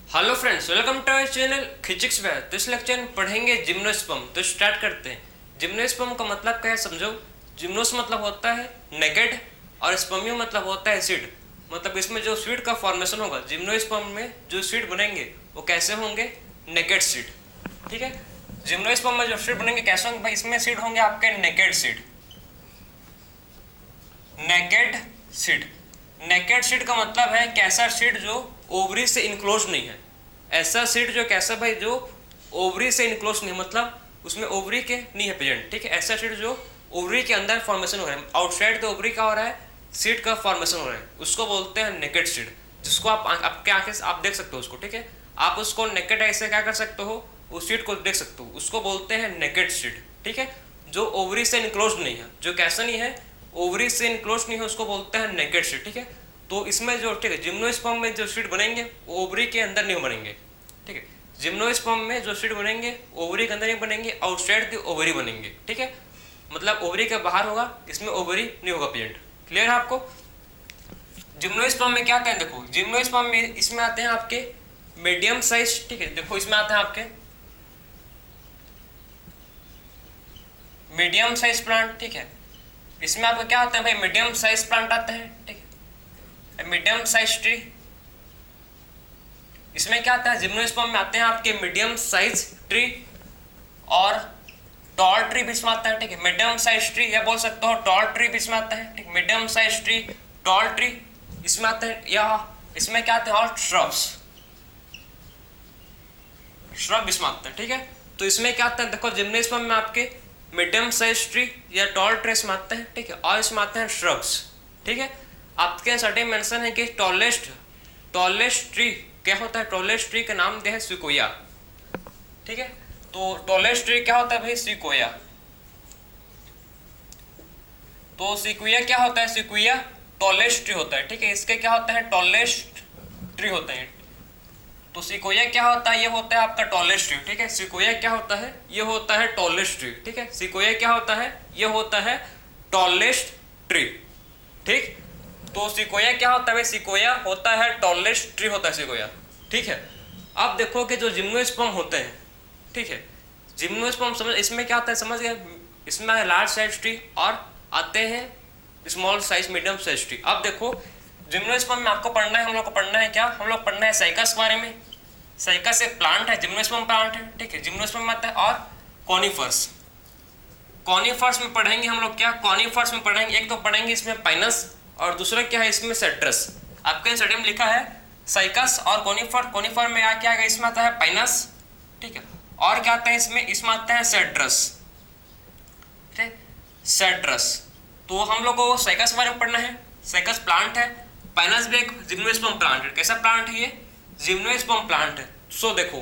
Hello friends, welcome to our channel physics में। तो इस लेक्चर में पढ़ेंगे जिम्नोस्पर्म। तो स्टार्ट करते हैं। जिम्नोस्पर्म का मतलब क्या है समझो। जिम्नोस मतलब होता है नेकेड और स्पर्मियो मतलब होता है सीड। मतलब इसमें जो सीड का फॉर्मेशन होगा, जिम्नोस्पर्म में जो सीड बनेंगे वो कैसे होंगे, नेकेड सीड। ठीक है, जिम्नोस्पर्म में जो सीड बनेंगे कैसे होंगे भाई, इसमें सीड होंगे आपके naked seed. Naked seed, naked seed का मतलब है कैसा सीड जो ओवरी से इनक्लोज नहीं है। ऐसा सीड जो कैसा भाई, जो ओवरी से इनक्लोज नहीं, मतलब उसमें ओवरी के नहीं है प्रेजेंट। ठीक है, ऐसा सीड जो ओवरी के अंदर फॉर्मेशन हो रहा है, आउटसाइड द ओवरी का हो रहा है, सीड का फॉर्मेशन हो रहा है, उसको बोलते हैं नेकेड सीड। जिसको आप आपके आंखें से आप देख सकते हो उसको। ठीक है, आप उसको नेकेड ऐसे क्या कर सकते हो, उस सीड को देख सकते हो, उसको बोलते हैं नेकेड सीड। ठीक है, जो ओवरी से इनक्लोज नहीं है, जो कैसा नहीं है, ओवरी से इनक्लोज नहीं है, उसको बोलते हैं नेकेड सीड। ठीक है, तो इसमें जो ठीक है जिम्नोस्पर्म में जो सीड बनेंगे वो ओवरी के अंदर नहीं बनेंगे। ठीक है, जिम्नोस्पर्म में जो सीड बनेंगे ओवरी के अंदर नहीं बनेंगे, आउटसाइड द ओवरी बनेंगे। ठीक है, मतलब ओवरी के बाहर होगा, इसमें ओवरी नहीं होगा प्रेजेंट। क्लियर है आपको। जिम्नोस्पर्म में क्या आते हैं, देखो जिम्नोस्पर्म में इसमें आते हैं आपके मीडियम साइज। ठीक है, देखो इसमें आते हैं आपके मीडियम साइज प्लांट। ठीक है, इसमें आपका क्या आता है भाई, मीडियम साइज प्लांट आते हैं। ठीक है, मीडियम साइज ट्री। इसमें क्या आता है, जिम्नोस्पर्म में आते हैं आपके मीडियम साइज ट्री और टॉल ट्री बीच में आता है। ठीक है, मीडियम साइज ट्री या बोल सकते हो टॉल ट्री बीच में आता है। ठीक, medium size tree, tall tree इसमें आते हैं, या इसमें क्या आते हैं और श्रब्स, श्रब इसमें आते हैं। ठीक है, तो इसमें क्या आता है, देखो जिम्नोस्पर्म में आपके मीडियम साइज ट्री या टॉल ट्री इसमें आते हैं। ठीक है, और इसमें आते हैं श्रब्स। ठीक है, आपके सर्टेन मेंशन है कि टॉलेस्ट ट्री क्या होता है, टॉलेस्ट ट्री का नाम दिया है सिकोया। ठीक है, तो टॉलेस्ट ट्री क्या होता है भाई, सिकोया। तो सिकोया क्या होता है, सिकोया टॉलेस्ट ट्री होता है। ठीक है, इसके क्या होता है, टॉलेस्ट ट्री होते हैं। तो सिकोया क्या होता है, ये होता है आपका टॉलेस्ट ट्री। ठीक है, सिकोया क्या होता है, ये होता है टॉलेस्ट ट्री। ठीक है, सिकोया क्या होता है, ये होता है टॉलेस्ट ट्री। ठीक, तो सिकोया क्या होता है, सिकोया होता है टॉलेस्ट ट्री होता है सिकोया। ठीक है, अब देखो कि जो जिम्नोस्पर्म होते हैं, ठीक है, जिम्नोस्पर्म समझ, इसमें क्या होता है समझ गए, इसमें लार्ज साइज ट्री और आते हैं small size medium size tree. अब देखो जिम्नोस्पर्म में आपको पढ़ना है, हम लोग को पढ़ना है क्या, हम लोग पढ़ना है साइकस के बारे में। साइकस एक प्लांट है, जिम्नोस्पर्म प्लांट है। ठीक है, जिम्नोस्पर्म में आता है, और कॉनिफर्स, कॉनिफर्स में पढ़ेंगे हम लोग क्या, कॉनिफर्स में पढ़ेंगे, एक तो पढ़ेंगे इसमें पाइनस और दूसरा क्या है इसमें सेट्रस। आपके स्टडी में लिखा है साइकस और कॉनिफर। कॉनिफर में क्या आएगा, इसमें आता है पाइनस। ठीक है, और क्या आता है इसमें आता है सेट्रस। ठीक, सेट्रस। तो हम लोग को साइकस के बारे में पढ़ना है। साइकस प्लांट है, पाइनस भी एक जिम्नोस्पर्म प्लांट है। कैसा प्लांट है ये, जिम्नोस्पर्म प्लांट है। सो देखो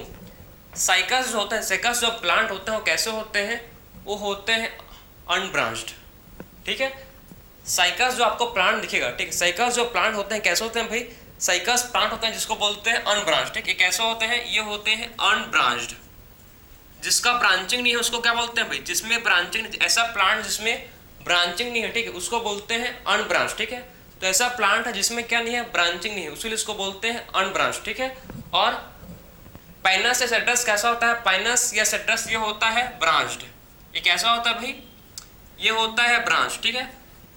साइकस जो होता है, साइकस जो प्लांट होते हैं वो कैसे होते हैं, वो होते हैं अनब्रांच्ड। ठीक है, साइकस जो आपको प्लांट दिखेगा, ठीक है, साइकस जो प्लांट होते हैं कैसे होते हैं भाई, साइकस प्लांट होते हैं जिसको बोलते हैं अनब्रांच्ड। ठीक है, कैसे होते हैं, ये होते हैं अनब्रांच्ड। जिसका ब्रांचिंग नहीं है उसको क्या बोलते हैं भाई, जिसमें ब्रांचिंग, ऐसा प्लांट जिसमें ब्रांचिंग नहीं है, ठीक है, उसको बोलते हैं अनब्रांच्ड। ठीक है, तो ऐसा प्लांट है जिसमें क्या नहीं है, ब्रांचिंग नहीं है, उसीलिए इसको बोलते हैं अनब्रांच्ड। ठीक है, और पाइनस या सेट्रस कैसा होता है, पाइनस या सेट्रस ये होता है ब्रांच्ड। ये कैसा होता है भाई, ये होता है ब्रांच। ठीक है,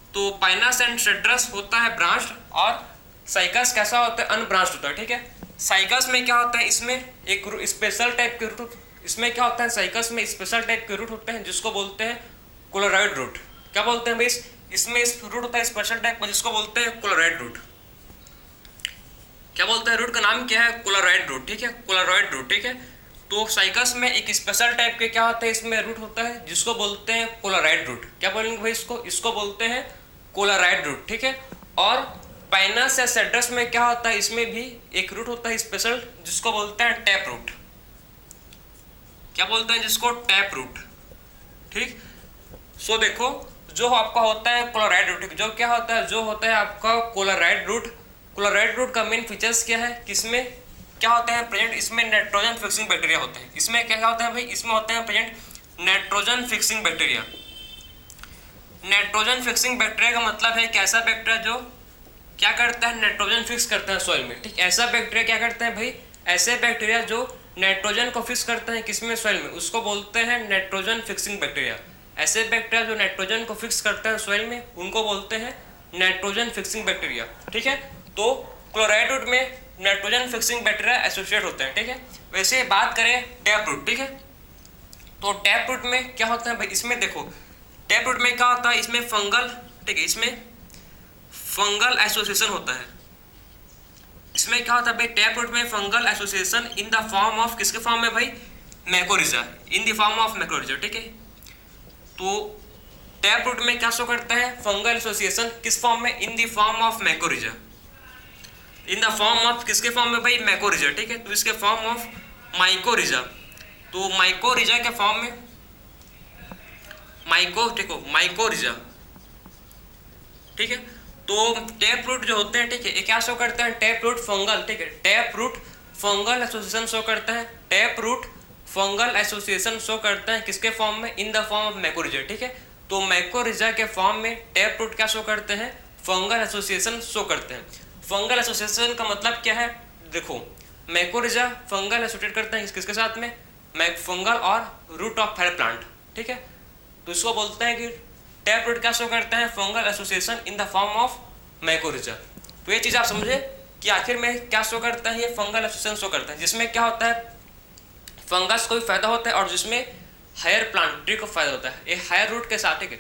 तो पाइनस एंड सेट्रस होता है ब्रांच्ड और साइकस कैसा होता है, अनब्रांच्ड होता है। ठीक है, साइकस में क्या होता है, इसमें एक स्पेशल टाइप के रूट, इसमें क्या होता है, साइकस में स्पेशल टाइप के रूट होते हैं जिसको बोलते हैं कोलोरॉइड रूट। क्या बोलते हैं भाई, इसमें इस रूट होता है स्पेशल टाइप का जिसको बोलते हैं कोलोरॉइड रूट। क्या बोलते हैं, रूट का नाम क्या है, कोलोरॉइड रूट। ठीक है, कोलोरॉइड रूट। ठीक है, तो साइकस में एक स्पेशल टाइप के क्या होता है, इसमें रूट होता है जिसको बोलते हैं कोलोरॉइड रूट। क्या बोलेंगे भाई इसको, इसको बोलते हैं कोलोरॉइड रूट। ठीक है, और पाइनस या सेट्रस में क्या होता है, इसमें भी एक रूट होता है स्पेशल जिसको बोलते हैं टैप रूट। क्या बोलते हैं जिसको, टैप रूट। ठीक, सो देखो जो आपका होता है क्लोराइड रूट, जो क्या होता है, जो होता है आपका कोलोरॉइड रूट। क्लोराइड रूट का मेन फीचर्स क्या है, किसमें क्या होते हैं प्रेजेंट, इसमें नाइट्रोजन फिक्सिंग बैक्टीरिया होते हैं। इसमें क्या होता है भाई, इसमें होते हैं present nitrogen fixing bacteria. Nitrogen fixing bacteria का मतलब है कि ऐसा बैक्टीरिया जो क्या करता है, नाइट्रोजन फिक्स करता है सॉइल में। ठीक, ऐसा बैक्टीरिया क्या करता है भाई, ऐसे बैक्टीरिया जो नाइट्रोजन को फिक्स करते हैं किसमें, सॉइल में, उसको बोलते हैं नाइट्रोजन फिक्सिंग बैक्टीरिया। ऐसे बैक्टीरिया जो नाइट्रोजन को फिक्स करते हैं सॉइल में उनको बोलते हैं नाइट्रोजन फिक्सिंग बैक्टीरिया, ठीक है। तो क्लोराइड रूट में नाइट्रोजन फिक्सिंग बैक्टीरिया एसोसिएट होते हैं, ठीक है। वैसे बात करें टैप रूट, ठीक है, तो टैप रूट में क्या होता है भाई, इसमें देखो टैप रूट में क्या होता है, इसमें फंगल, ठीक है, इसमें फंगल एसोसिएशन होता है। इसमें क्या होता है भाई, टैप रूट में fungal association in the form of, किसके फॉर्म में भाई, मैकोरिजा, in the form of mycorrhiza, ठीक है। तो टैप रूट में क्या शो करता है, फंगल एसोसिएशन किस फॉर्म में, in the form of mycorrhiza, in the form of, किसके फॉर्म में भाई, मैकोरिजा, ठीक है। तो इसके फॉर्म ऑफ माइकोरिजा, तो माइकोरिजा के फॉर्म में माइकोरिजा, ठीक है। तो टैप रूट जो होते हैं, ठीक है, ये क्या शो करते हैं, टैप रूट फंगल, ठीक है, tap root fungal association show करता है, tap root fungal association show करता है किसके फॉर्म में, in the form of mycorrhiza, ठीक है। तो मैकोरिजा के फॉर्म में टैप रूट क्या शो करते हैं, फंगल एसोसिएशन शो करते हैं। फंगल एसोसिएशन का मतलब क्या है, देखो मैकोरिजा फंगल एसोसिएट करते हैं किसके साथ में, फंगल और रूट ऑफ फायर प्लांट, ठीक है। तो इसको बोलते हैं कि टैप रूट क्या शो करता है, fungal association in the form of mycorrhiza. तो ये चीज आप समझे कि आखिर में क्या शो करता है, ये फंगल एसोसिएशन शो करता है, जिसमें क्या होता है, फंगस को भी फायदा होता है और जिसमें हायर प्लांट ट्री को फायदा होता है। ये हायर रूट के साथ, ठीक है,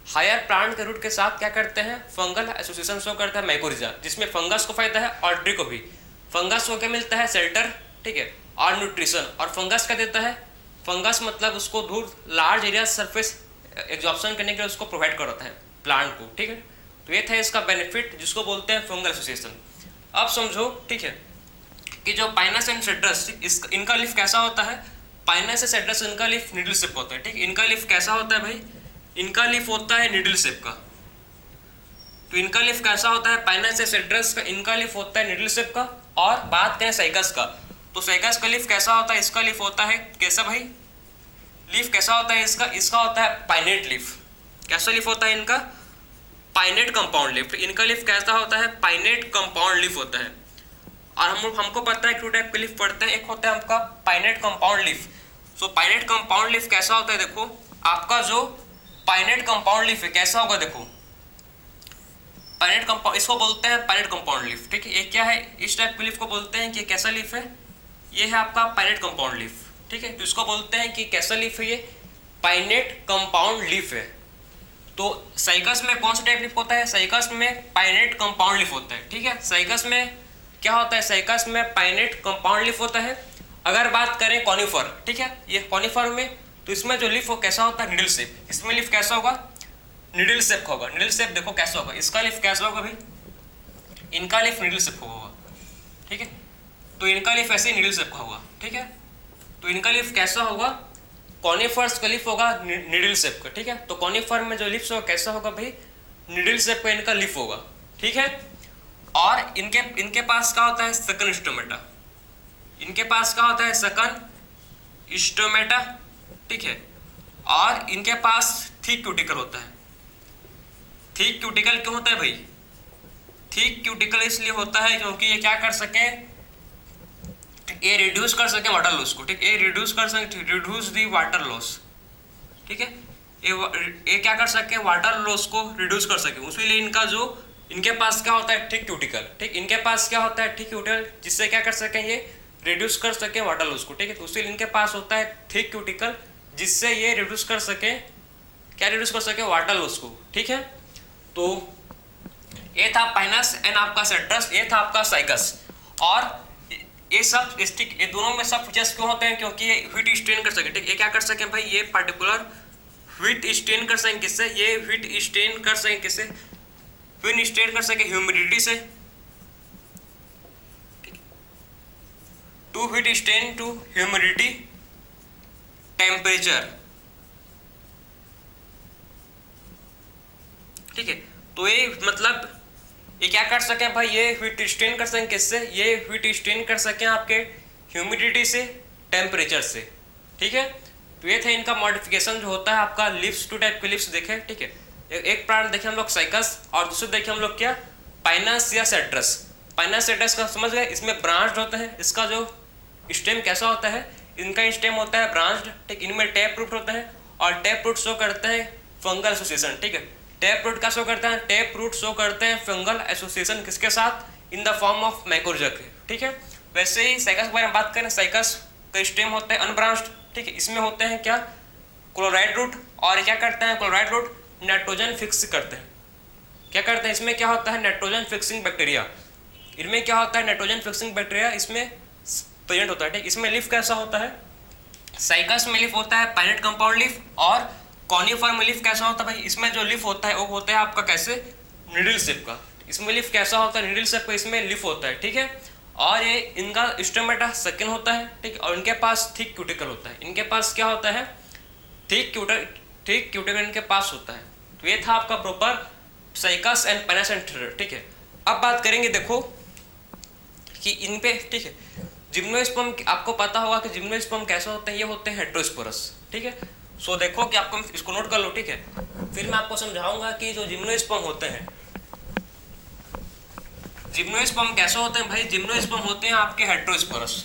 हायर प्लांट के रूट के साथ क्या करते हैं, फंगल एसोसिएशन शो करता है मैकोरिजा, जिसमें फंगस को फायदा है और ट्री को भी। फंगस को क्या मिलता है, शेल्टर, ठीक है, और न्यूट्रिशन। और फंगस क्या देता है, फंगस मतलब उसको दूर लार्ज एरिया सरफेस एब्जॉर्प्शन करने के लिए उसको प्रोवाइड करता है प्लांट को, ठीक है। तो ये था इसका बेनिफिट जिसको बोलते हैं फंगल एसोसिएशन। अब समझो, ठीक है, कि जो पाइनस एंड सिट्रस, इनका लीफ कैसा होता है, पाइनस से सिट्रस इनका लीफ निडल शेप होता है, ठीक है। इनका लीफ कैसा होता है भाई, इनका लीफ होता है निडल शेप का। तो इनका लीफ कैसा होता है, पाइनस से सिट्रस का इनका लीफ होता है निडल शेप का। और बात करें साइकस का, तो साइकस का लीफ कैसा होता है, इसका लीफ होता है कैसा भाई, लीफ कैसा होता है इसका होता है पाइनेट लीफ। कैसा लीफ होता है इनका, पाइनेट कंपाउंड लीफ। इनका लीफ कैसा होता है, पाइनेट कंपाउंड लीफ होता है। और हमको पता है टू टाइप के लीफ पढ़ते हैं, एक होता है आपका पाइनेट कंपाउंड लीफ। सो पाइनेट कंपाउंड लीफ कैसा होता है, देखो आपका जो पाइनेट कंपाउंड लीफ है कैसा होगा, देखो पाइनेट कंपाउंड, इसको बोलते हैं पाइनेट कंपाउंड लीफ, ठीक है। ये क्या है, इस टाइप के लीफ को बोलते हैं कि कैसा लीफ है, ये है आपका पाइनेट कंपाउंड लीफ, ठीक है। तो इसको बोलते हैं कि कैसा लीफ है, ये पाइनेट कंपाउंड लीफ है। तो साइकस में कौन सा टाइप लीफ होता है, साइकस में पाइनेट कंपाउंड लीफ होता है, ठीक है। साइकस में क्या होता है, साइकस में पाइनेट कंपाउंड लीफ होता है। अगर बात करें कॉनिफर, ठीक है, ये कॉनिफर में, तो इसमें जो लीफ हो कैसा होता है, निडल शेप। इसमें लीफ कैसा होगा, निडल शेप का होगा। निडल शेप देखो कैसा होगा, इसका लीफ कैसा होगा भाई, इनका लीफ निडल शेप का होगा, ठीक है। तो इनका लीफ ऐसे ही निडल शेप का होगा, ठीक है। तो इनका लीफ कैसा होगा, कॉनिफर्स का लीफ होगा निडल शेप का, ठीक है। तो कॉनिफर में जो लीफ होगा कैसा होगा भाई, निडल शेप का इनका लीफ होगा, ठीक है। और इनके पास क्या होता है, सकन स्टोमेटा। इनके पास क्या होता है, सकन स्टोमेटा, ठीक है। और इनके पास थिक क्यूटिकल होता है। थिक क्यूटिकल क्यों होता है भाई, थिक क्यूटिकल इसलिए होता है क्योंकि ये क्या कर सके, ये रिड्यूस कर सके वाटर लॉस को, ठीक है। ये रिड्यूस कर सके, रिड्यूस दी वाटर लॉस, ठीक है। ये क्या कर सके, वाटर लॉस को रिड्यूस कर सके। उसीलिए इनका जो, इनके पास क्या होता है, थिक क्यूटिकल, ठीक। इनके पास क्या होता है, थिक क्यूटिकल, जिससे क्या कर सके, ये रिड्यूस कर सके वाटर लॉस को, ठीक है। तो उसीलिए इनके पास होता है थिक क्यूटिकल, जिससे ये रिड्यूस कर सके, क्या रिड्यूस कर सके, वाटर लॉस को, ठीक है। तो ये था पाइनस एंड आपका सिट्रस, ये था आपका साइकस। और ये सब ये दोनों में सब फीचर्स क्यों होते हैं, क्योंकि ये हीट स्टेन कर सके, ठीक। ये क्या कर सके भाई, ये पर्टिकुलर हीट स्टेन कर सकें किससे, ये हीट स्टेन कर सकें किससे, हीट स्टेन कर सके ह्यूमिडिटी से, to heat stain to humidity temperature, ठीक है। तो ये मतलब ये क्या कर सके भाई, ये हीट स्टेन कर सकें किससे, ये हीट स्टेन कर सकें आपके ह्यूमिडिटी से, टेम्परेचर से, ठीक है। तो ये थे इनका मॉडिफिकेशन जो होता है आपका। लिप्स, टू टाइप के लिप्स देखे, ठीक है। एक प्लांट देखे हम लोग साइकस, और दूसरे देखे हम लोग क्या, पाइनस या सिट्रस। पाइनस सिट्रस का समझ गए, इसमें ब्रांच होते हैं, इसका जो स्टेम कैसा होता है, इनका स्टेम होता है ब्रांच्ड, ठीक, इनमें टैप रूट होता है और टैप रूट शो करते हैं फंगल एसोसिएशन, ठीक है। टैप रूट का शो करता है, टैप रूट शो करते हैं फंगल एसोसिएशन किसके साथ, इन द फॉर्म ऑफ मैक्रोजक, ठीक है। वैसे ही साइकस के बारे में बात करें, साइकस का स्टेम होता है अनब्रांच्ड, ठीक है। इसमें होते हैं क्या, क्लोराइड रूट, और क्या करते हैं क्लोराइड रूट, नाइट्रोजन फिक्स करते हैं, क्या करते हैं, इसमें क्या होता है नाइट्रोजन फिक्सिंग बैक्टीरिया, इनमें क्या होता है नाइट्रोजन फिक्सिंग बैक्टीरिया इसमें प्रेजेंट होता है, ठीक। इसमें लीफ कैसा होता है, साइकस में लीफ होता है पाइनेट कंपाउंड लीफ, और कॉनिफर में लीफ कैसा होता है भाई, इसमें जो लीफ होता है वो होता है आपका कैसे, निडल शेप का, इसमें लीफ कैसा होता है, निडल शेप का इसमें लीफ होता है, ठीक है। और ये इनका स्टोमेटा सेकंड होता है, ठीक, और इनके पास थिक क्यूटिकल होता है, इनके पास क्या होता है, थिक क्यूटिकल इनके पास होता है। तो ये था आपका proper cycas and penis and thread, ठीक है। अब बात करेंगे देखो कि इन पे, ठीक है, जिम्नोस्पर्म, आपको पता होगा कि जिम्नोस्पर्म कैसे होते हैं, ये होते हैं हेटेरोस्पोरस, ठीक है। सो देखो कि आपको इसको नोट कर लो, ठीक है, फिर मैं आपको समझाऊंगा कि जो जिम्नोस्पर्म होते हैं, जिम्नोस्पर्म कैसे होते हैं भाई, जिम्नोस्पर्म होते हैं आपके हेटेरोस्पोरस,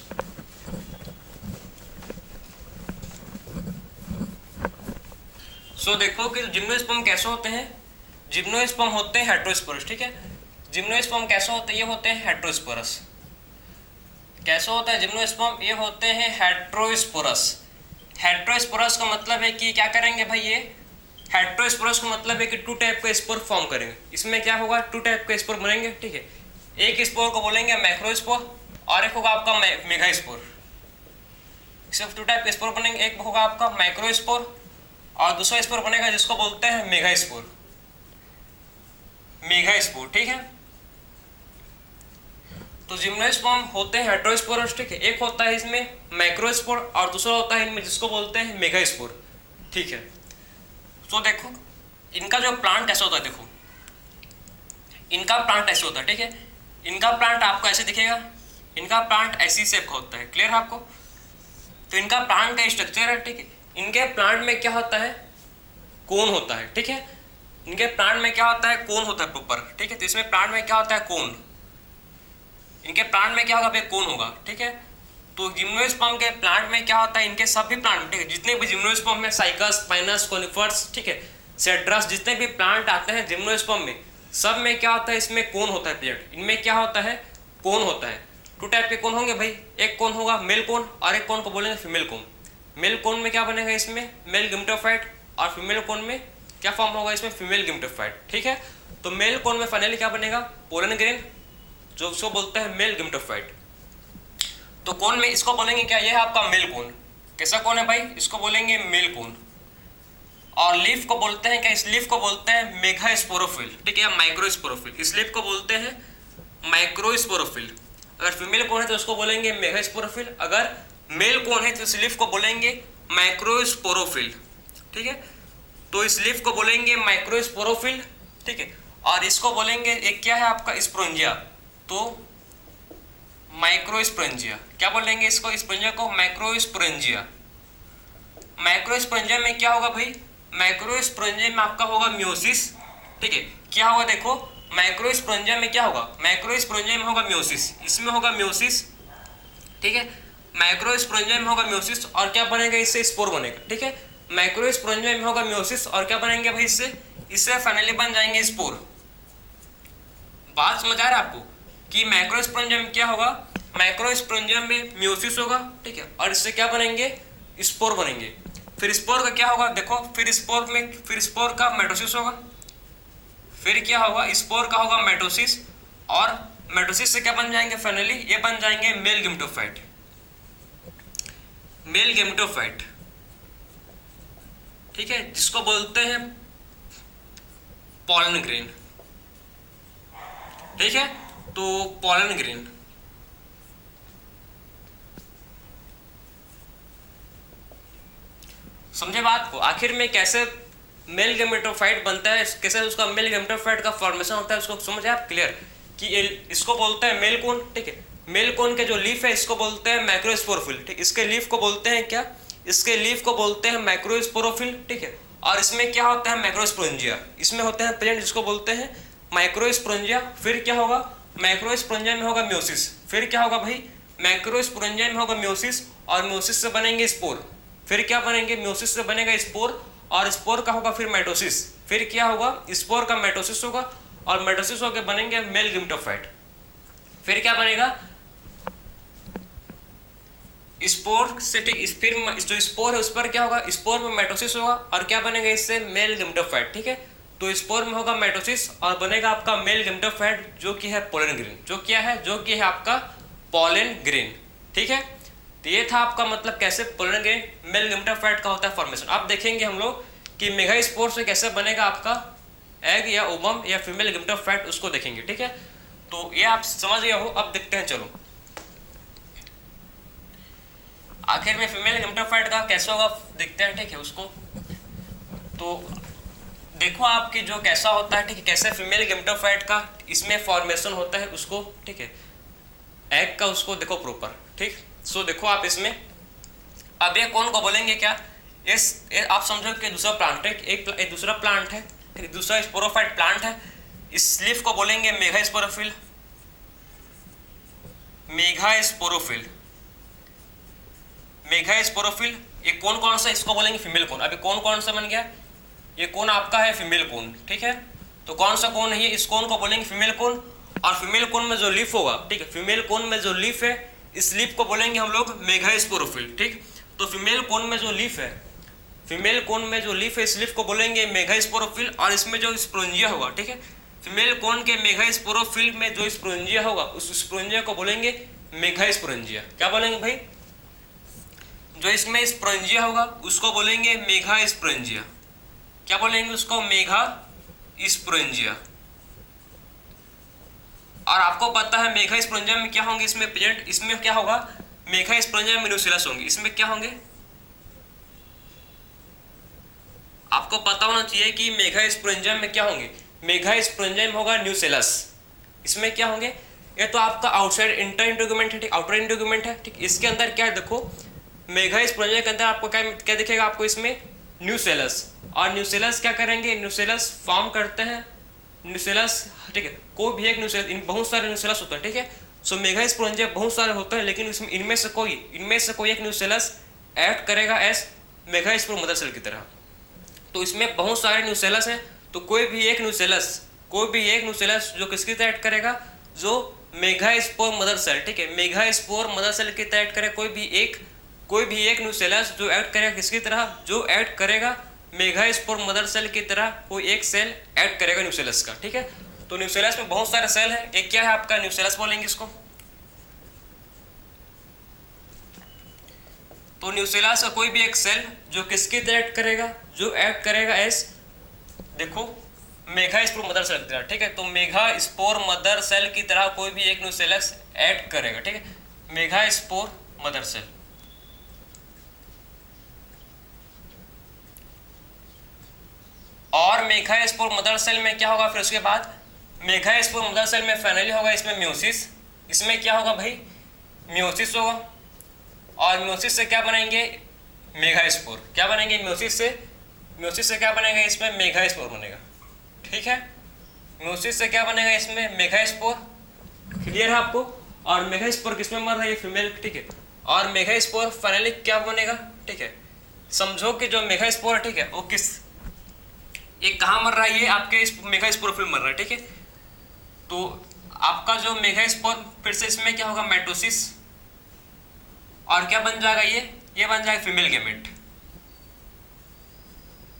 सो देखो कि जिम्नोस्पर्म कैसे होते हैं, जिम्नोस्पर्म होते हैं हेटेरोस्पोरस, ठीक है। जिम्नोस्पर्म कैसे होते हैं, ये होते हैं हेटेरोस्पोरस, कैसे होता है जिम्नोस्पर्म, ये होते हैं हेटेरोस्पोरस। हेटेरोस्पोरस का मतलब है कि क्या करेंगे भाई, ये हेटेरोस्पोरस का मतलब है कि टू टाइप का स्पोर फॉर्म करेंगे, इसमें क्या होगा, टू टाइप का स्पोर बनेंगे, ठीक है। एक स्पोर को बोलेंगे मैक्रोस्पोर और एक होगा आपका मेगास्पोर, सिर्फ टू टाइप के स्पोर बनेंगे, एक होगा आपका माइक्रोस्पोर और दूसरा स्पोर बनेगा जिसको बोलते हैं मेगास्पोर, मेगास्पोर, ठीक है। तो जिम्नोस्पर्म होते हैं हेटेरोस्पोरस, ठीक है, एक होता है इसमें माइक्रोस्पोर और दूसरा होता है इनमें जिसको बोलते हैं मेगास्पोर, ठीक है। तो देखो इनका जो प्लांट ऐसा होता है, देखो इनका प्लांट ऐसे होता है, ठीक है, इनका प्लांट आपको ऐसे दिखेगा, इनका प्लांट ऐसी शेप का होता है, क्लियर है आपको। तो इनका प्लांट का स्ट्रक्चर है, ठीक है, इनके प्लांट में क्या होता है, कोन होता है, ठीक है, इनके प्लांट में क्या होता है, कोन होता है प्रॉपर, ठीक है। तो इसमें प्लांट में क्या होता है, कोन, इनके प्लांट में क्या होगा भाई, कोन होगा, ठीक है। तो जिम्नोस्पर्म के प्लांट में क्या होता है, इनके सभी प्लांट, ठीक है, जितने भी जिम्नोस्पर्म में साइकस, पाइनस, कोनिफर्स, ठीक है, सेड्रस, जितने भी प्लांट आते हैं जिम्नोस्पर्म में, सब में क्या होता है, इसमें कोन होता है प्लेट, इनमें क्या होता है, कोन होता है। टू टाइप के कोन होंगे भाई, एक कोन होगा मेल कोन और एक कोन को बोलेंगे फीमेल कोन। मेल कोन में क्या बनेगा, इसमें मेल गिम्टोफाइट, और फीमेल कोन में क्या फॉर्म होगा, इसमें फीमेल गिम्टोफाइट, ठीक है। तो मेल कोन में फाइनली क्या बनेगा, पोलन ग्रेन, जो उसको बोलते हैं मेल गिम्टोफाइट। तो कोन में इसको बोलेंगे क्या, ये है आपका मेल कोन, कैसा कोन है भाई, इसको बोलेंगे मेल कोन। और लीफ को बोलते हैं क्या, इस लीफ को बोलते हैं मेगास्पोरोफिल, ठीक है, माइक्रोस्पोरोफिल, इस लीफ को बोलते हैं माइक्रोस्पोरोफिल। अगर फीमेल कोन है तो उसको बोलेंगे मेगास्पोरोफिल, अगर मेल कोन है तो इस लीफ को बोलेंगे माइक्रोस्पोरोफिल, ठीक है। तो इस लीफ को बोलेंगे माइक्रोस्पोरोफिल, ठीक है, और इसको बोलेंगे, एक क्या है आपका स्पोरेंजिया, तो माइक्रोस्पोरेंजिया, क्या बोलेंगे इसको, स्पोरेंजिया को माइक्रोस्पोरेंजिया। माइक्रोस्पोरेंजिया में क्या होगा भाई, माइक्रोस्पोरेंजिया में आपका होगा म्योसिस, ठीक है, क्या होगा देखो, माइक्रोस्पोरेंजिया में क्या होगा, माइक्रोस्पोरेंजिया में होगा म्योसिस, इसमें होगा म्योसिस, ठीक है, माइक्रोस्पोरेंजिया में होगा म्योसिस, और क्या बनेगा, इससे स्पोर बनेगा, ठीक है। माइक्रोस्पोरेंजिया में होगा म्योसिस और क्या बनेंगे भाई, इससे फाइनली बन जाएंगे स्पोर। बात समझ आ रहा है आपको कि माइक्रोस्पोरेंजिया में क्या होगा, माइक्रोस्पोरेंजिया में म्योसिस होगा, ठीक है, और इससे क्या बनेंगे, स्पोर बनेंगे। फिर स्पोर का क्या होगा देखो, फिर स्पोर का माइटोसिस होगा, फिर क्या होगा, स्पोर का होगा माइटोसिस, और माइटोसिस से क्या बन जाएंगे फाइनली, ये बन जाएंगे मेल गिम्टोफाइट, मेल गिम्टोफाइट, ठीक है, जिसको बोलते हैं पॉलन ग्रेन, ठीक है। तो पॉलन ग्रेन, समझे बात को, आखिर में कैसे मेल गेमेटोफाइट बनता है, कैसे उसका मेल गेमेटोफाइट का फॉर्मेशन होता है, उसको समझे आप क्लियर, कि इसको बोलते हैं मेल कोन, ठीक है। मेल कोन के जो लीफ है इसको बोलते हैं माइक्रोस्पोरोफिल, ठीक, इसके लीफ को बोलते हैं क्या, इसके लीफ को बोलते हैं माइक्रोस्पोरोफिल, ठीक है। और इसमें क्या होता है, माइक्रोस्पोरेंजिया, इसमें होते हैं प्रेजेंट, जिसको बोलते हैं माइक्रोस्पोरेंजिया। फिर क्या होगा, माइक्रोस्पोरेंजिया में होगा म्योसिस, फिर क्या होगा भाई, मैक्रोस्पोरेंजिया में होगा म्योसिस, और म्योसिस से बनेंगे स्पोर। फिर क्या बनेंगे, म्योसिस से बनेगा स्पोर, और स्पोर का होगा फिर माइटोसिस। फिर क्या होगा, स्पोर का माइटोसिस होगा, और माइटोसिस होकर बनेंगे मेल गेमेटोफाइट। फिर क्या बनेगा, स्पोर से फिर जो स्पोर है उस पर क्या होगा, स्पोर में माइटोसिस होगा, और क्या बनेगा इससे, मेल गेमेटोफाइट। ठीक है, तो स्पोर में होगा माइटोसिस और बनेगा आपका मेल गेमेटोफाइट, जो कि है पोलन ग्रेन। जो क्या है, जो कि है आपका पोलन ग्रेन। ठीक है, तो ये था आपका मतलब कैसे पोलन ग्रेन मेल गेमेटोफाइट का होता है फॉर्मेशन। अब देखेंगे हम लोग कि मेगा स्पोर से कैसे बनेगा आपका एग या ओवम या फीमेल गेमेटोफाइट, उसको देखेंगे। ठीक है, तो ये आप समझ गए हो। अब देखते हैं, चलो आखिर में फीमेल गेमेटोफाइट का कैसा होगा देखते हैं। ठीक है, उसको तो देखो आपकी जो कैसा होता है, ठीक है, कैसे फीमेल गेमेटोफाइट का इसमें फॉर्मेशन होता है उसको। ठीक है, एग का उसको देखो प्रॉपर। ठीक, सो देखो आप इसमें, अब ये कौन को बोलेंगे क्या, ये आप समझो कि दूसरा प्लांट है, एक दूसरा प्लांट है, ठीक, दूसरा स्पोरोफाइट प्लांट है। इस लीफ को बोलेंगे mega sporophyll, mega sporophyll, mega sporophyll. ये कौन कौन सा, इसको बोलेंगे फीमेल कोन। अभी कौन कौन सा बन गया, ये कोन आपका है फीमेल कोन। ठीक है, तो कौन सा कोन है ये, इस कोन को बोलेंगे फीमेल कोन। और फीमेल कोन में जो लीफ होगा, ठीक है, फीमेल कोन में जो लीफ है, इस लीफ को बोलेंगे हम लोग मेगा स्पोरोफिल। ठीक, तो फीमेल कोन में जो लीफ है, फीमेल कोन में जो लीफ है, इस लीफ को बोलेंगे मेगा स्पोरोफिल। और इसमें जो स्पोरेंजिया होगा, ठीक है, फीमेल कोन के मेगा स्पोरोफिल में जो स्पोरेंजिया होगा, उस स्पोरेंजिया को बोलेंगे मेगा स्पोरेंजिया। क्या बोलेंगे भाई, जो इसमें स्पोरेंजिया होगा उसको बोलेंगे मेगा स्पोरेंजिया। क्या बोलेंगे उसको, मेगा स्पोरेंजिया। और आपको पता है मेगा स्पोरेंजिया में क्या होंगे इसमें प्रेजेंट, इसमें क्या होगा, मेगा स्पोरेंजिया में न्यूसेलस होंगे। इसमें क्या होंगे, आपको पता होना चाहिए कि मेगा स्पोरेंजिया में क्या होंगे, मेगा स्पोरेंजिया में होगा न्यूसेलस। इसमें क्या होंगे, ये तो आपका आउटसाइड इंटर इंटीग्यूमेंट है, ठीक, आउटर इंटीग्यूमेंट है। ठीक, इसके अंदर क्या है, देखो मेगा स्पोरेंजिया के अंदर आपको क्या क्या दिखेगा, आपको इसमें न्यूसेलस। और न्यूसेलस क्या करेंगे, न्यूसेलस फॉर्म करते हैं, न्यूसेलस। ठीक है, कोई भी एक न्यूसेलस, बहुत सारे न्यूसेलस होते हैं। ठीक है, सो मेगा स्पोरेंजिया बहुत सारे होते हैं, लेकिन इसमें इनमें से कोई एक न्यूसेलस एक्ट करेगा as megaspore mother cell की तरह। तो इसमें बहुत सारे न्यूसेलस हैं, तो कोई भी एक न्यूसेलस जो किसकी तरह एक्ट करेगा, जो मेगा स्पोर मदर सेल, ठीक है, मेगा स्पोर मदर सेल की तरह एक्ट करे। कोई भी एक न्यूसेलस जो एक्ट करेगा किसकी तरह, जो एक्ट करेगा मेगा स्पोर मदर सेल की तरह, कोई एक सेल एक्ट करेगा न्यूसेलस का। ठीक है, तो न्यूसेलस में बहुत सारे सेल हैं। एक क्या है आपका न्यूसेलस बोलेंगे इसको, तो न्यूसेलस का कोई भी एक सेल जो किसकी तरह एक्ट करेगा, जो एक्ट करेगा एस, देखो मेगा स्पोर मदर सेल की तरह। ठीक है, तो मेगा स्पोर मदर सेल की तरह कोई भी एक न्यूसेलस एक्ट करेगा। ठीक है, मेगा स्पोर मदर सेल। और मेगा स्पोर मदर सेल में क्या होगा, फिर उसके बाद मेगा स्पोर मदर सेल में फाइनली होगा इसमें म्योसिस। इसमें क्या होगा भाई, म्योसिस होगा, और म्योसिस से क्या बनाएंगे, मेगा स्पोर। क्या बनेंगे म्योसिस से क्या बनेगा, इसमें मेगा स्पोर बनेगा। ठीक है, म्योसिस से क्या बनेगा, इसमें मेगा स्पोर। क्लियर है आपको। और मेगा स्पोर किसमें मर रहा है, फीमेल। ठीक है, और मेगा स्पोर फाइनली क्या बनेगा, ठीक है, समझो कि जो मेगा स्पोर, ठीक है, वो ये कहाँ मर रहा है, ये आपके मेगा स्पोरोफिल मर रहा है। ठीक है, तो आपका जो मेगा स्पोर फिर से इसमें क्या होगा, माइटोसिस, और क्या बन जाएगा, ये बन जाएगा फीमेल गेमेट।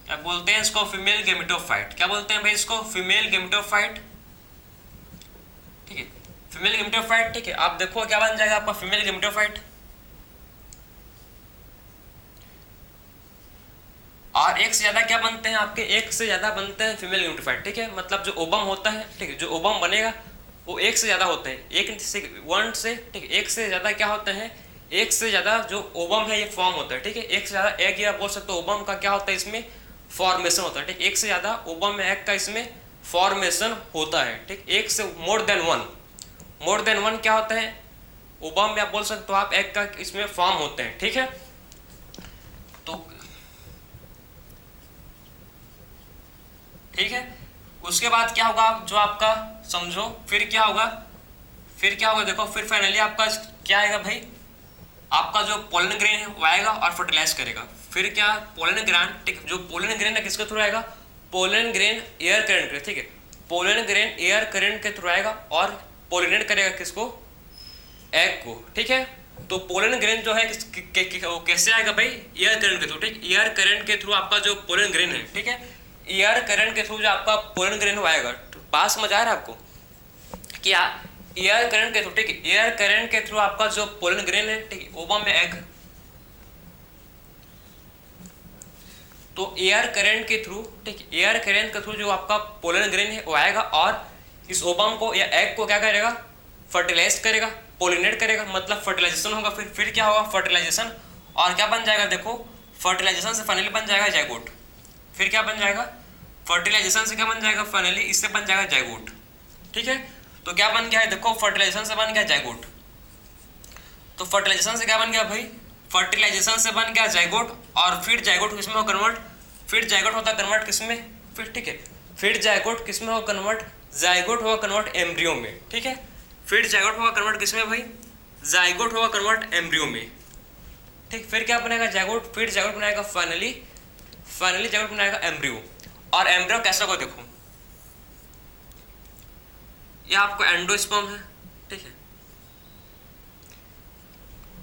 क्या बोलते हैं इसको, फीमेल गेमेटोफाइट। क्या बोलते हैं भाई इसको, फीमेल गेमेटोफाइट। ठीक है, फीमेल गेमेटोफाइट। ठीक है, आप देखो क्या बन जाएगा आपका फीमेल गेमेटोफाइट। और एक से ज्यादा क्या बनते हैं आपके, एक से ज्यादा बनते हैं फीमेल गेमेटोफाइट। ठीक है, मतलब जो ओवम होता है, ठीक है, जो ओवम बनेगा वो एक से ज्यादा होते हैं, एक से ठीक है, एक से ज्यादा क्या होते हैं, एक से ज्यादा जो ओवम है ये फॉर्म होता है। ठीक है, एक से ज्यादा एग या बोल सकते हो ओवम का क्या होता है, इसमें फॉर्मेशन होता है। ठीक, एक से ज्यादा ओवम में एग का इसमें फॉर्मेशन होता है। ठीक, एक से मोर देन वन क्या होता है, ओवम में आप बोल सकते हो आप एग का इसमें फॉर्म होते हैं। ठीक है, तो ठीक है, उसके बाद क्या होगा, जो आपका समझो फिर क्या होगा देखो, फिर फाइनली आपका क्या आएगा भाई, आपका जो पोलन ग्रेन है वो आएगा और फर्टिलाइज करेगा। फिर क्या, पोलन ग्रेन, ठीक, जो पोलन ग्रेन है किसके थ्रू आएगा, पोलन ग्रेन एयर करंट के, ठीक है, पोलन ग्रेन एयर करंट के थ्रू आएगा और पोलिनेट करेगा किसको, एग को, ठीक है। तो पोलन ग्रेन जो है वो कैसे आएगा भाई, एयर करंट के थ्रू, ठीक, एयर करंट के थ्रू आपका जो पोलन ग्रेन है, ठीक है, एयर करंट के थ्रू जो आपका पोलन ग्रेन वो आएगा। तो बात समझ आ रहा है आपको, क्या एयर करंट के थ्रू, ठीक है, एयर करंट के थ्रू आपका जो पोलन ग्रेन है, ठीक है, ओवम में एग, तो एयर करंट के थ्रू, ठीक, एयर करंट के थ्रू जो आपका पोलन ग्रेन है वो आएगा और इस ओवम को या एग को क्या करेगा, फर्टिलाइज करेगा, पोलिनेट करेगा, मतलब फर्टिलाइजेशन होगा। फिर क्या होगा, फर्टिलाइजेशन, और क्या बन जाएगा, देखो फर्टिलाइजेशन से फाइनली बन जाएगा जाइगोट। फिर क्या बन जाएगा, फर्टिलाइजेशन से क्या बन जाएगा, फाइनली इससे बन जाएगा जाइगोट, ठीक है। तो क्या बन गया है, देखो फर्टिलाइजेशन से बन गया जाइगोट। तो फर्टिलाइजेशन से क्या बन गया भाई, फर्टिलाइजेशन से बन गया जाइगोट, और फिर जाइगोट किसमें हो कन्वर्ट, फिर जाइगोट होता है कन्वर्ट किसमें, फिर ठीक है, फिर जाइगोट किसमें हो कन्वर्ट, जाइगोट होगा कन्वर्ट एम्ब्रियो में, ठीक है। फिर जाइगोट होगा कन्वर्ट किसमें भाई, जाइगोट होगा कन्वर्ट एम्ब्रियो में, ठीक। फिर क्या बनेगा जाइगोट, फिर जाइगोट बनाएगा फाइनली जाइगोट बनाएगा एम्ब्रियो। और एम्ब्रियो कैसा को देखो, ये आपको एंडोस्पर्म है, ठीक है,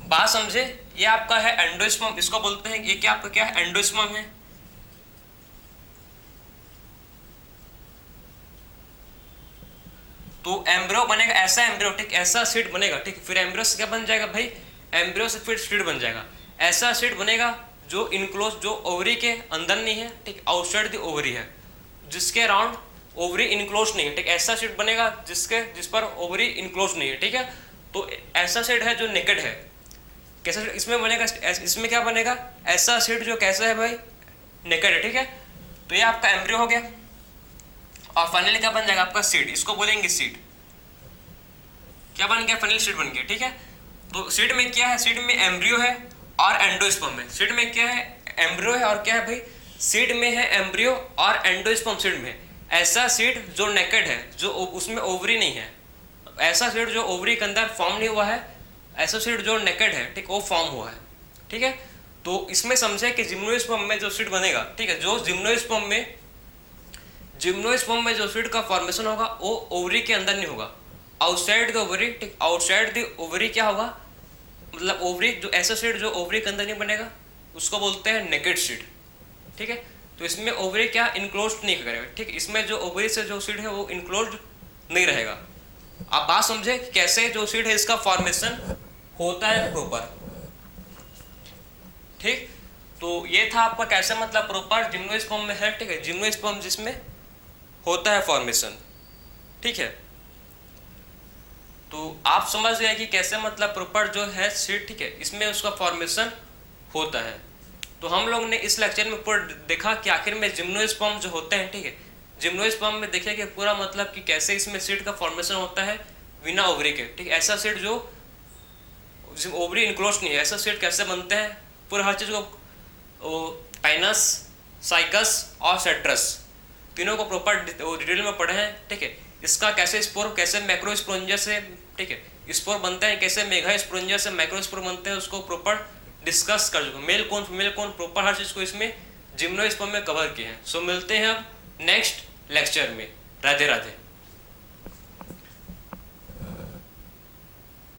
बात समझे, ये आपका है एंडोस्पर्म, इसको बोलते हैं, ये क्या आपका क्या है, एंडोस्पर्म है। तो एम्ब्रियो बनेगा, ऐसा एम्ब्रियो, ठीक, ऐसा सीड बनेगा, ठीक। फिर एम्ब्रियो से क्या बन जाएगा भाई, एम्ब्रियो से फिर सीड बन जाएगा, ऐसा सीड बनेगा जो इनक्लोज, जो ओवरी के अंदर नहीं है, ठीक, आउटसाइड द ओवरी है, जिसके अराउंड ओवरी इनक्लोज नहीं है, ठीक। ऐसा सीड बनेगा जिस पर ओवरी इनक्लोज नहीं है, ठीक है। तो ऐसा सीड है जो नेकेड है, कैसा सीड इसमें बनेगा, इसमें क्या बनेगा, ऐसा सीड जो कैसा है भाई, नेकेड है, ठीक है। तो ये आपका एम्ब्रियो हो गया, और फाइनली क्या बन जाएगा आपका सीड, इसको बोलेंगे सीड। क्या बन गया, फाइनली सीड बन गया, ठीक है। तो सीड में क्या है, सीड में एम्ब्रियो है और एंडोस्पर्म है। सीड में क्या है, एम्ब्रियो है और क्या है भाई, सीड में है एम्ब्रियो और एंडोस्पर्म सीड में। ऐसा सीड जो नेकेड है, जो उसमें ओवरी नहीं है, ऐसा सीड जो ओवरी के अंदर फॉर्म नहीं हुआ है, ऐसा सीड जो नेकेड है, ठीक, वो फॉर्म हुआ है, ठीक है। तो इसमें समझे कि जिम्नोस्पर्म में जो सीड बनेगा, ठीक है, जो जिम्नोस्पर्म में जो सीड का फॉर्मेशन होगा वो ओवरी के अंदर नहीं होगा, आउटसाइड द ओवरी, ठीक, आउटसाइड द ओवरी क्या होगा, मतलब ओवरी, जो ऐसा सीड जो ओवरी के अंदर नहीं बनेगा उसको बोलते हैं नेकेड सीड, ठीक है। तो इसमें ओवरी क्या इनक्लोज नहीं करेगा, ठीक, इसमें जो ओवरी से जो सीड है वो इनक्लोज नहीं रहेगा। आप बात समझे कैसे जो सीड है इसका फॉर्मेशन होता है प्रॉपर, ठीक। तो ये था आपका कैसे मतलब प्रॉपर जिम्नोस्पर्म में है, ठीक है, जिम्नोस्पर्म जिसमें होता है फॉर्मेशन, ठीक है। तो आप समझ गए कि कैसे मतलब प्रॉपर जो है सीड, ठीक है, इसमें उसका फॉर्मेशन होता है। तो हम लोग ने इस लेक्चर में पूरा देखा कि आखिर में जिम्नोस्पर्म जो होते हैं, ठीक है, जिम्नोस्पर्म में देखिए कि पूरा मतलब कि कैसे इसमें सीड का फॉर्मेशन होता है बिना ओवरी के, ठीक, ऐसा सीड जो ओवरी इनक्लोज नहीं है, ऐसा सीड कैसे बनते हैं, पूरा हर चीज़ को पाइनस, साइकस और सेट्रस तीनों को प्रॉपर डिटेल में पढ़े हैं, ठीक है। इसका कैसे स्पोर, कैसे मैक्रो स्पोरेंजिया से, ठीक है, स्पोर बनते हैं, कैसे मेगा स्पोरेंजिया से माइक्रो स्पोर बनते हैं, उसको प्रॉपर डिस्कस कर चुके, मेल कौन फीमेल कौन, प्रॉपर हर चीज़ को इसमें जिम्नोस्पर्म में कवर किए हैं। सो मिलते हैं अब नेक्स्ट लेक्चर में। राधे राधे।